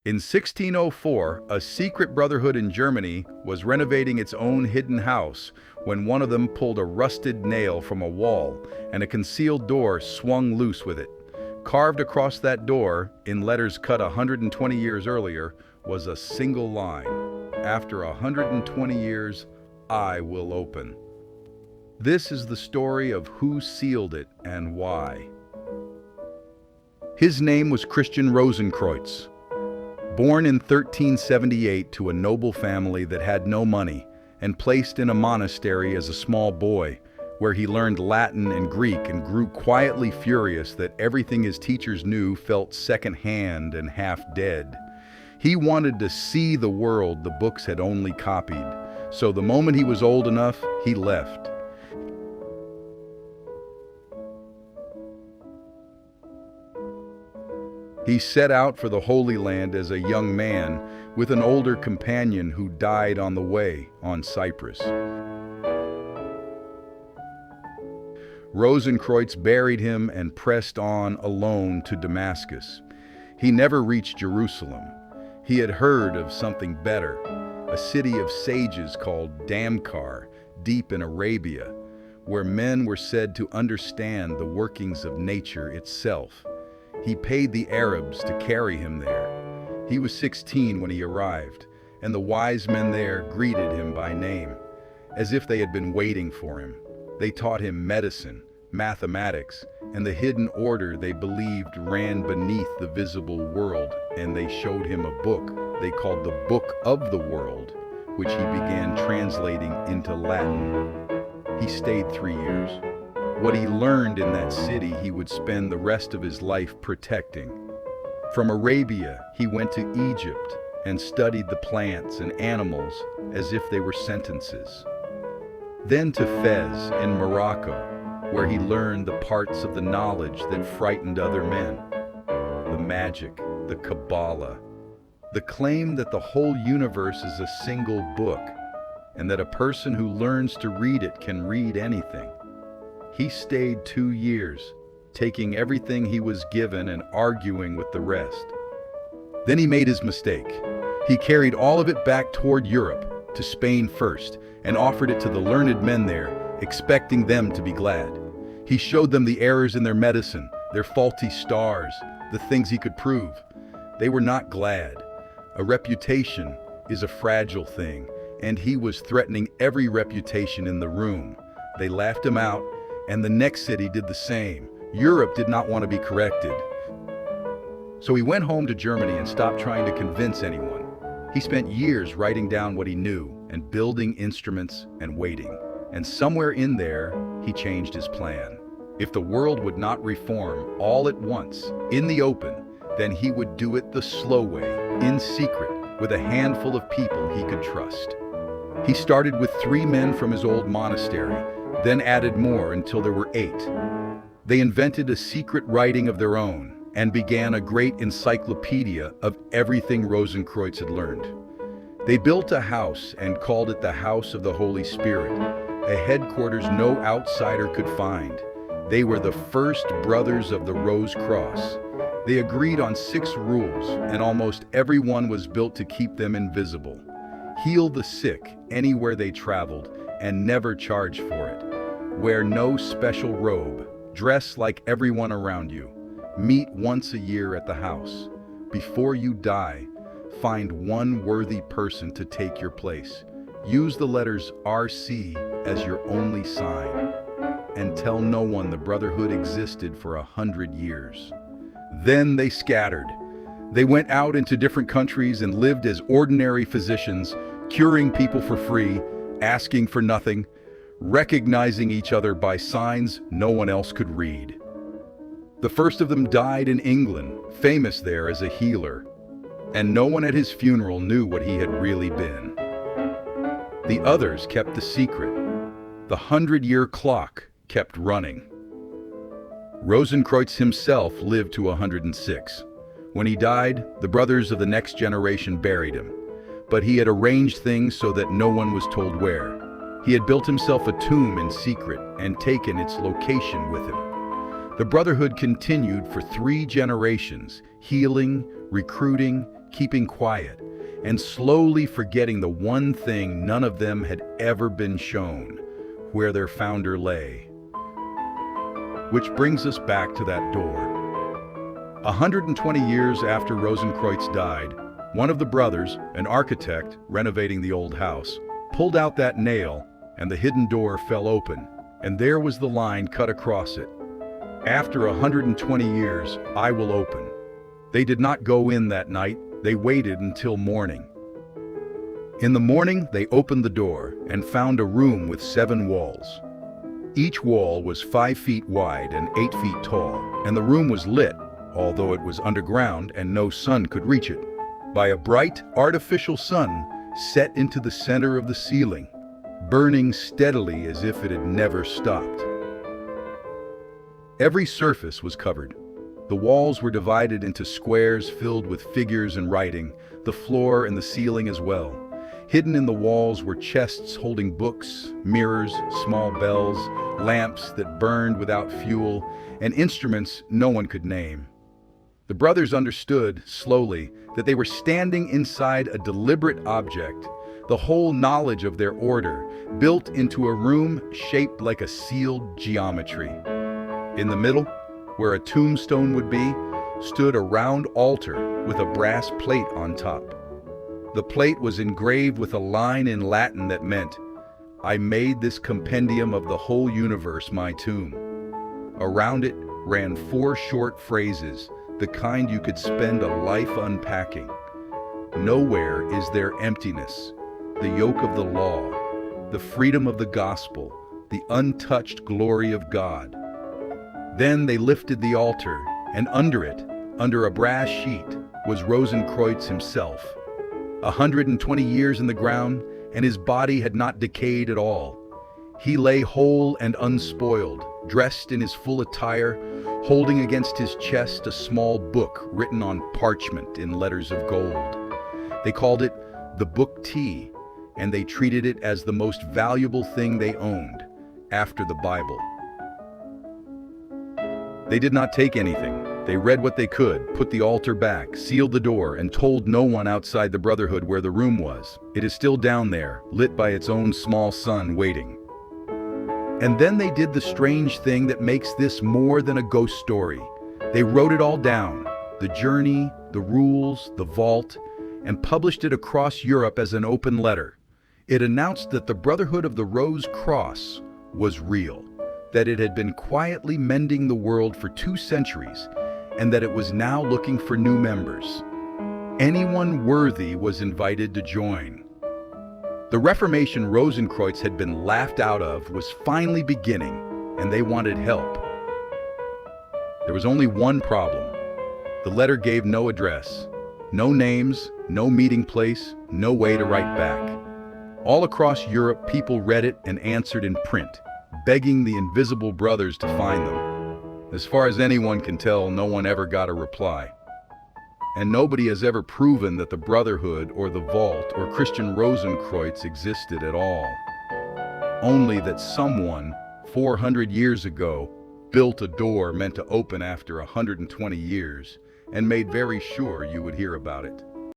In 1604, a secret brotherhood in Germany was renovating its own hidden house when one of them pulled a rusted nail from a wall and a concealed door swung loose with it. Carved across that door, in letters cut 120 years earlier, was a single line: "After 120 years, I will open." This is the story of who sealed it and why. His name was Christian Rosenkreutz. Born in 1378 to a noble family that had no money, and placed in a monastery as a small boy, where he learned Latin and Greek and grew quietly furious that everything his teachers knew felt second-hand and half-dead. He wanted to see the world the books had only copied, so the moment he was old enough, he left. He set out for the Holy Land as a young man with an older companion who died on the way on Cyprus. Rosenkreutz buried him and pressed on alone to Damascus. He never reached Jerusalem. He had heard of something better, a city of sages called Damkar, deep in Arabia, where men were said to understand the workings of nature itself. He paid the Arabs to carry him there. He was 16 when he arrived, and the wise men there greeted him by name, as if they had been waiting for him. They taught him medicine, mathematics, and the hidden order they believed ran beneath the visible world, and they showed him a book they called the Book of the World, which he began translating into Latin. He stayed 3 years. What he learned in that city he would spend the rest of his life protecting. From Arabia, he went to Egypt and studied the plants and animals as if they were sentences. Then to Fez in Morocco, where he learned the parts of the knowledge that frightened other men. The magic, the Kabbalah, the claim that the whole universe is a single book, and that a person who learns to read it can read anything. He stayed 2 years, taking everything he was given and arguing with the rest. Then he made his mistake. He carried all of it back toward Europe, to Spain first, and offered it to the learned men there, expecting them to be glad. He showed them the errors in their medicine, their faulty stars, the things he could prove. They were not glad. A reputation is a fragile thing, and he was threatening every reputation in the room. They laughed him out, and the next city did the same. Europe did not want to be corrected. So he went home to Germany and stopped trying to convince anyone. He spent years writing down what he knew and building instruments and waiting. And somewhere in there, he changed his plan. If the world would not reform all at once, in the open, then he would do it the slow way, in secret, with a handful of people he could trust. He started with 3 men from his old monastery, then added more until there were 8. They invented a secret writing of their own and began a great encyclopedia of everything Rosenkreutz had learned. They built a house and called it the House of the Holy Spirit, a headquarters no outsider could find. They were the first brothers of the Rose Cross. They agreed on 6 rules, and almost everyone was built to keep them invisible. Heal the sick anywhere they traveled, and never charge for it. Wear no special robe. Dress like everyone around you. Meet once a year at the house. Before you die, find one worthy person to take your place. Use the letters RC as your only sign. And tell no one the brotherhood existed for 100 years. Then they scattered. They went out into different countries and lived as ordinary physicians, curing people for free, asking for nothing, recognizing each other by signs no one else could read. The first of them died in England, famous there as a healer, and no one at his funeral knew what he had really been. The others kept the secret. The 100-year clock kept running. Rosenkreutz himself lived to 106. When he died, the brothers of the next generation buried him, but he had arranged things so that no one was told where. He had built himself a tomb in secret and taken its location with him. The brotherhood continued for 3 generations, healing, recruiting, keeping quiet, and slowly forgetting the one thing none of them had ever been shown, where their founder lay. Which brings us back to that door. 120 years after Rosenkreutz died, one of the brothers, an architect renovating the old house, pulled out that nail, and the hidden door fell open, and there was the line cut across it. After 120 years, I will open. They did not go in that night, they waited until morning. In the morning, they opened the door and found a room with 7 walls. Each wall was 5 feet wide and 8 feet tall, and the room was lit, although it was underground and no sun could reach it, by a bright, artificial sun set into the center of the ceiling, burning steadily as if it had never stopped. Every surface was covered. The walls were divided into squares filled with figures and writing, the floor and the ceiling as well. Hidden in the walls were chests holding books, mirrors, small bells, lamps that burned without fuel, and instruments no one could name. The brothers understood, slowly, that they were standing inside a deliberate object, the whole knowledge of their order, built into a room shaped like a sealed geometry. In the middle, where a tombstone would be, stood a round altar with a brass plate on top. The plate was engraved with a line in Latin that meant, "I made this compendium of the whole universe my tomb." Around it ran 4 short phrases, the kind you could spend a life unpacking. Nowhere is there emptiness, the yoke of the law, the freedom of the gospel, the untouched glory of God. Then they lifted the altar, and under it, under a brass sheet, was Rosenkreutz himself. 120 years in the ground, and his body had not decayed at all. He lay whole and unspoiled, dressed in his full attire, holding against his chest a small book written on parchment in letters of gold. They called it the Book T, and they treated it as the most valuable thing they owned, after the Bible. They did not take anything. They read what they could, put the altar back, sealed the door, and told no one outside the brotherhood where the room was. It is still down there, lit by its own small sun, waiting. And then they did the strange thing that makes this more than a ghost story. They wrote it all down, the journey, the rules, the vault, and published it across Europe as an open letter. It announced that the Brotherhood of the Rose Cross was real, that it had been quietly mending the world for 2 centuries, and that it was now looking for new members. Anyone worthy was invited to join. The Reformation Rosenkreutz had been laughed out of was finally beginning, and they wanted help. There was only one problem. The letter gave no address, no names, no meeting place, no way to write back. All across Europe, people read it and answered in print, begging the invisible brothers to find them. As far as anyone can tell, no one ever got a reply. And nobody has ever proven that the Brotherhood or the Vault or Christian Rosenkreutz existed at all. Only that someone, 400 years ago, built a door meant to open after 120 years and made very sure you would hear about it.